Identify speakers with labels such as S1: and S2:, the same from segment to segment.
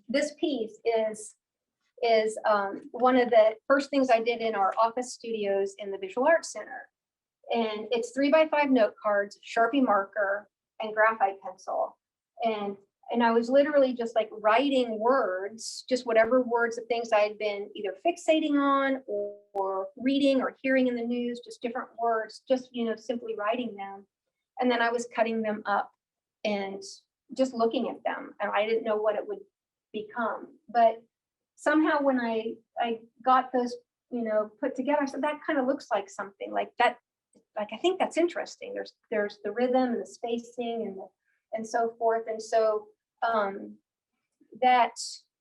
S1: this piece is one of the first things I did in our office studios in the Visual Arts Center. And it's 3x5 note cards, Sharpie marker, and graphite pencil. And I was literally just like writing words, just whatever words of things I had been either fixating on or reading or hearing in the news, just different words, just, simply writing them. And then I was cutting them up and just looking at them. And I didn't know what it would become. But somehow when I got those, put together, I said, that kind of looks like something like that. Like, I think that's interesting. There's the rhythm and the spacing and so forth. And so that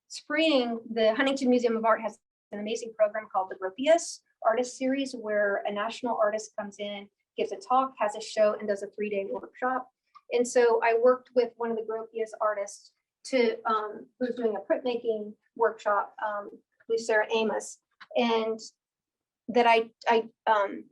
S1: spring, the Huntington Museum of Art has an amazing program called the Gropius Artist Series, where a national artist comes in, gives a talk, has a show, and does a 3-day workshop. And so I worked with one of the Gropius artists who's doing a printmaking workshop, Sarah Amos, and that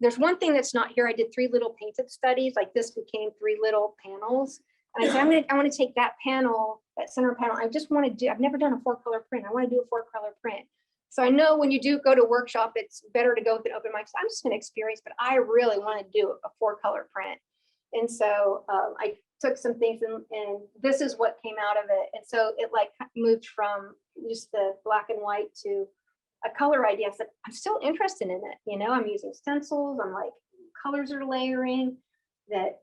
S1: there's one thing that's not here. I did 3 little painted studies, like this became 3 little panels. And I said, I want to take that panel, that center panel. I just want to do, I've never done a 4-color print. I want to do a 4-color print. So I know when you do go to workshop, it's better to go with an open mic. So I'm just going to experience, but I really want to do a 4-color print. And so I took some things and this is what came out of it. And so it like moved from just the black and white to a color idea. I said, I'm still interested in it. I'm using stencils. I'm like, colors are layering, that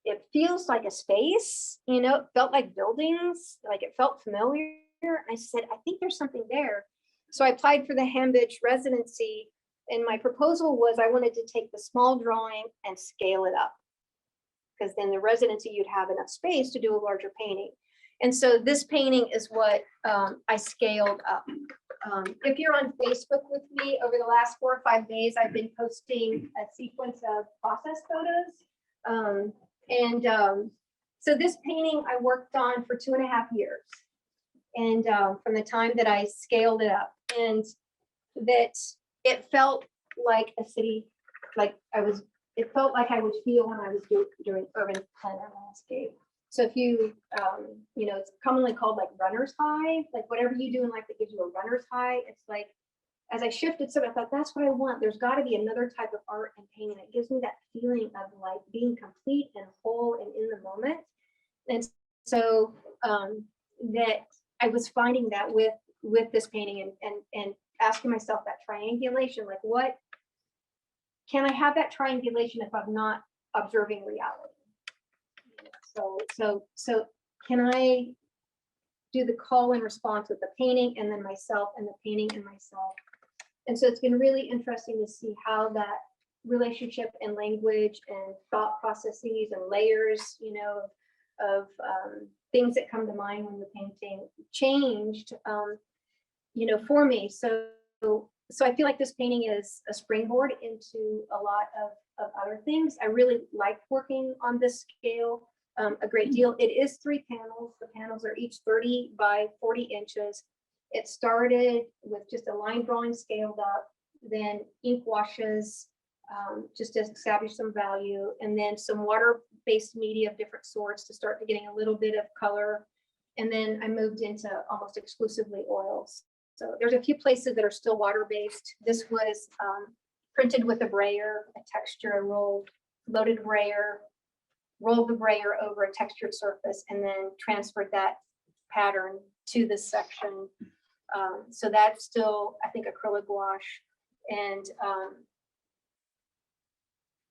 S1: it feels like a space, it felt like buildings, like it felt familiar. And I said, I think there's something there. So I applied for the Hambidge residency, and my proposal was I wanted to take the small drawing and scale it up, because then the residency, you'd have enough space to do a larger painting. And so this painting is what I scaled up. If you're on Facebook with me, over the last 4 or 5 days, I've been posting a sequence of process photos. So this painting I worked on for 2.5 years. And from the time that I scaled it up, and that it felt like a city, it felt like I would feel when I was doing urban planner landscape. So if you, it's commonly called like runner's high, like whatever you do in life that gives you a runner's high, it's like, as I shifted, so I thought, that's what I want. There's got to be another type of art and painting that gives me that feeling of like being complete and whole and in the moment. And so that I was finding that with this painting and asking myself that triangulation, like what, can I have that triangulation if I'm not observing reality? So can I do the call and response with the painting and then myself and the painting and myself? And so it's been really interesting to see how that relationship and language and thought processes and layers, of things that come to mind when you're painting changed, for me. So I feel like this painting is a springboard into a lot of other things. I really like working on this scale a great deal. It is 3 panels. The panels are each 30 by 40 inches. It started with just a line drawing scaled up, then ink washes, just to establish some value, and then some water-based media of different sorts to start getting a little bit of color. And then I moved into almost exclusively oils. So there's a few places that are still water-based. This was printed with a brayer, a texture, a loaded brayer, rolled the brayer over a textured surface, and then transferred that pattern to this section. So that's still, I think, acrylic wash. And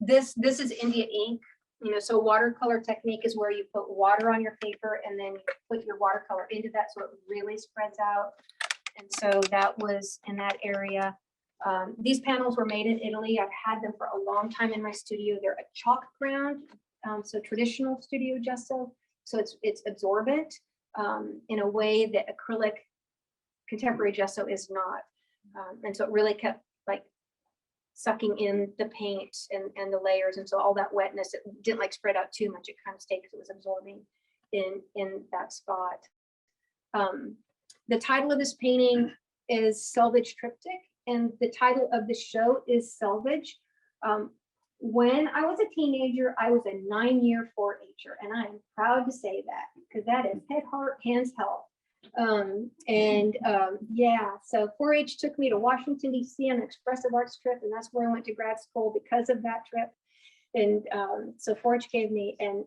S1: this is India ink. So watercolor technique is where you put water on your paper and then you put your watercolor into that so it really spreads out. And so that was in that area. These panels were made in Italy. I've had them for a long time in my studio. They're a chalk ground, so traditional studio gesso. So it's absorbent in a way that acrylic contemporary gesso is not. And so it really kept like sucking in the paint and the layers. And so all that wetness, it didn't like spread out too much. It kind of stayed because it was absorbing in that spot. The title of this painting is Selvage Triptych, and the title of the show is Selvage. When I was a teenager, I was a 9-year 4-H'er, and I'm proud to say that because that is head, heart, hands, health. Yeah, so 4-H took me to Washington, DC on an expressive arts trip, and that's where I went to grad school because of that trip. And so 4-H gave me an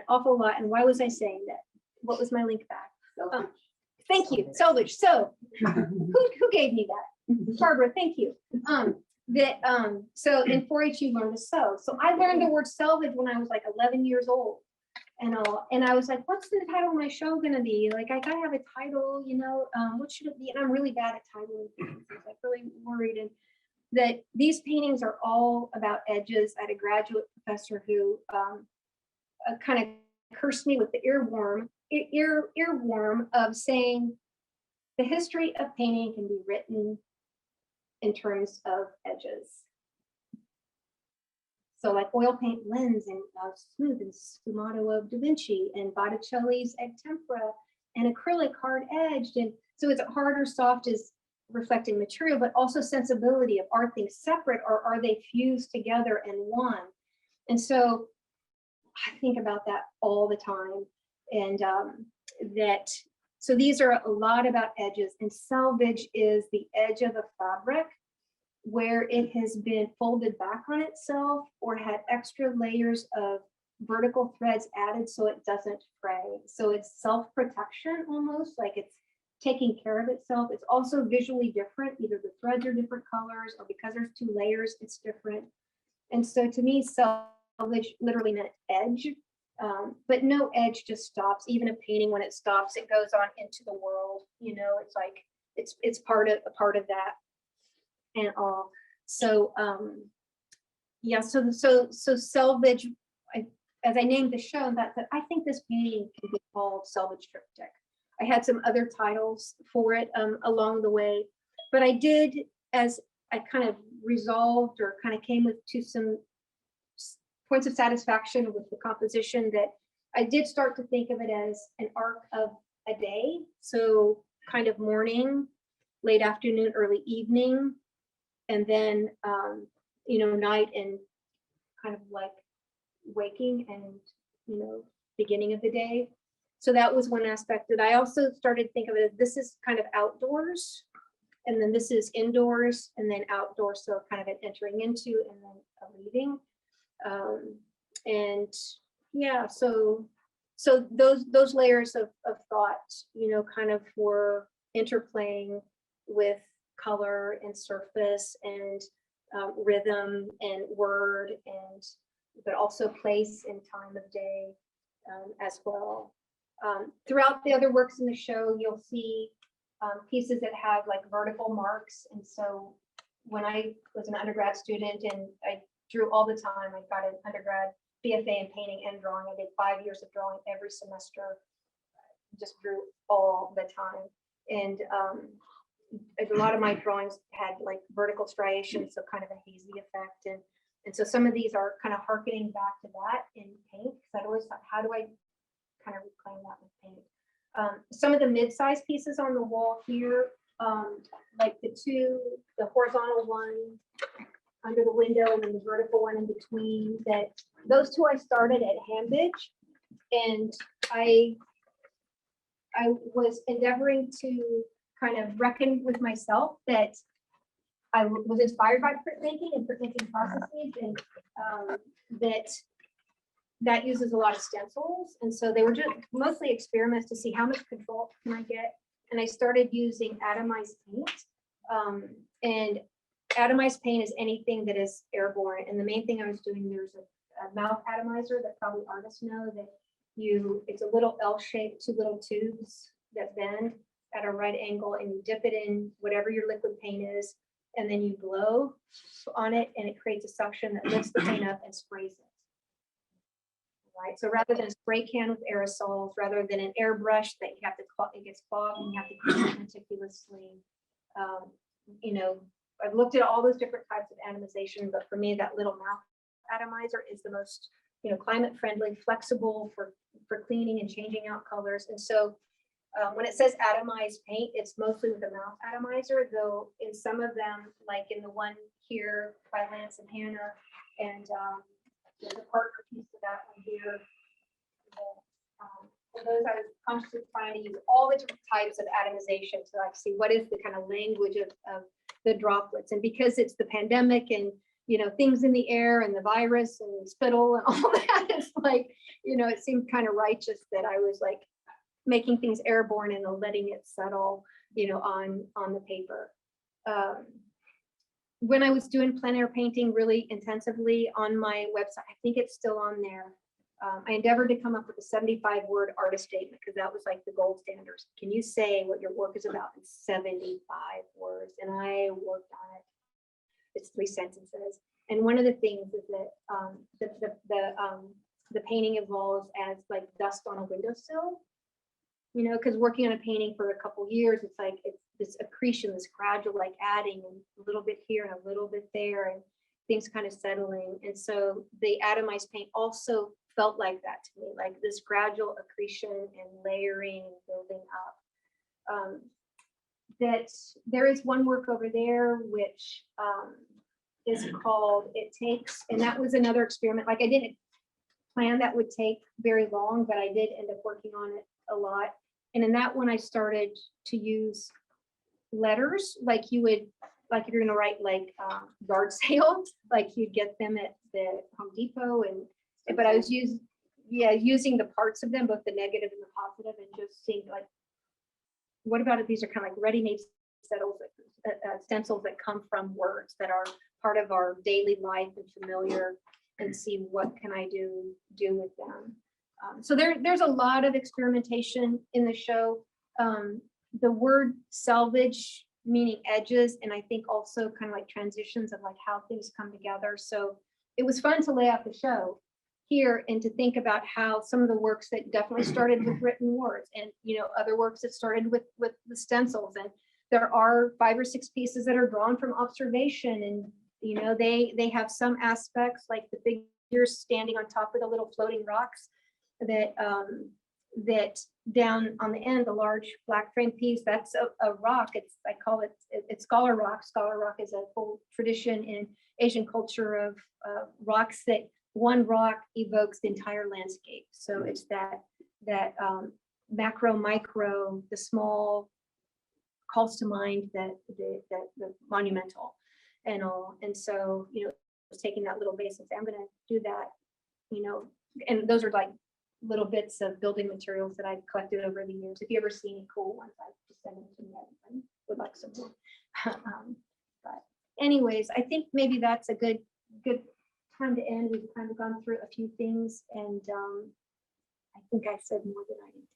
S1: awful lot. And why was I saying that? What was my link back? Thank you, Selvage. So who gave me that? Barbara, thank you. So in 4-H you learn to sew. So I learned the word selvage when I was like 11 years old. And I was like, what's the title of my show gonna be? Like, I gotta have a title, you know, what should it be? And I'm really bad at titling things. I was like really worried. And that these paintings are all about edges. I had a graduate professor who kind of cursed me with the earworm of saying the history of painting can be written in terms of edges. So like oil paint blends and smooth and sfumato of Da Vinci and Botticelli's egg tempera and acrylic hard edged. And so it's hard or soft is reflecting material, but also sensibility of are things separate or are they fused together in one? And so I think about that all the time. And so these are a lot about edges, and selvage is the edge of a fabric where it has been folded back on itself or had extra layers of vertical threads added so it doesn't fray. So it's self-protection almost, like it's taking care of itself. It's also visually different. Either the threads are different colors or because there's 2 layers, it's different. And so to me, selvage literally meant edge, but no edge just stops. Even a painting, when it stops, it goes on into the world. You know, it's like it's part of that. And all. So yeah, so selvage, as I named the show, that I think this painting can be called Selvage Triptych. I had some other titles for it along the way, but I did, as I kind of resolved or kind of came to some points of satisfaction with the composition, that I did start to think of it as an arc of a day. So kind of morning, late afternoon, early evening, and then you know, night and kind of like waking and, you know, beginning of the day. So that was one aspect that I also started to think of it as this is kind of outdoors, and then this is indoors, and then outdoors. So kind of an entering into and then a leaving. And yeah, so those layers of thought, you know, kind of were interplaying with color and surface and rhythm and word, and but also place and time of day as well. Throughout the other works in the show, you'll see pieces that have like vertical marks. And so when I was an undergrad student and I drew all the time, I got an undergrad BFA in painting and drawing. I did 5 years of drawing every semester, just drew all the time. And a lot of my drawings had like vertical striations, so kind of a hazy effect. And so some of these are kind of harkening back to that in paint, because I'd always thought, how do I kind of reclaim that with paint? Some of the mid-sized pieces on the wall here, like the horizontal one under the window and then the vertical one in between, that those 2 I started at Handbridge, and I was endeavoring to kind of reckon with myself that I was inspired by printmaking and printmaking processes, and that uses a lot of stencils. And so they were just mostly experiments to see how much control can I get. And I started using atomized paint. And atomized paint is anything that is airborne. And the main thing I was doing, there's a mouth atomizer that probably artists know, that it's a little L-shaped, 2 little tubes that bend at a right angle, and you dip it in whatever your liquid paint is, and then you blow on it, and it creates a suction that lifts the paint up and sprays it. Right, so rather than a spray can with aerosols, rather than an airbrush that you have to, it gets clogged and you have to clean it meticulously. You know, I've looked at all those different types of atomization, but for me, that little mouth atomizer is the most, you know, climate friendly, flexible for cleaning and changing out colors. And so when it says atomized paint, it's mostly with a mouth atomizer, though in some of them, like in the one here by Lance and Hannah, and there's a partner piece of that one here, for those, I was consciously trying to use all the different types of atomization to like see what is the kind of language of the droplets. And because it's the pandemic and, you know, things in the air and the virus and spittle and all that, it's like, you know, it seemed kind of righteous that I was like making things airborne and then letting it settle, you know, on the paper. When I was doing plein air painting really intensively on my website, I think it's still on there. I endeavored to come up with a 75-word artist statement because that was like the gold standards. Can you say what your work is about in 75 words? And I worked on it. It's 3 sentences. And one of the things is that the painting evolves as like dust on a windowsill. You know, because working on a painting for a couple years, it's like it's this accretion, this gradual like adding and a little bit here and a little bit there, and things kind of settling. And so the atomized paint also felt like that to me, like this gradual accretion and layering and building up. That there is one work over there which is called It Takes, and that was another experiment. Like I didn't plan that would take very long, but I did end up working on it a lot. And in that one, I started to use letters like you would, like if you're going to write like yard sale, like you'd get them at the Home Depot. But I was using the parts of them, both the negative and the positive, and just seeing like, what about if these are kind of like ready-made stencils that come from words that are part of our daily life and familiar, and see what can I do with them. So there's a lot of experimentation in the show. The word selvage meaning edges, and I think also kind of like transitions of like how things come together. So it was fun to lay out the show here and to think about how some of the works that definitely started with written words, and you know, other works that started with the stencils, and there are 5 or 6 pieces that are drawn from observation, and you know, they have some aspects like the figures standing on top of the little floating rocks that that down on the end, the large black frame piece, that's a rock. I call it's scholar rock. Scholar rock is a whole tradition in Asian culture of rocks that one rock evokes the entire landscape. So it's that macro, micro, the small calls to mind that the monumental and all. And so, you know, taking that little base and say, I'm going to do that, you know, and those are like little bits of building materials that I've collected over the years. If you ever see any cool ones, I just send them to me. I would like some more. But anyways, I think maybe that's a good time to end. We've kind of gone through a few things, and I think I said more than I intended.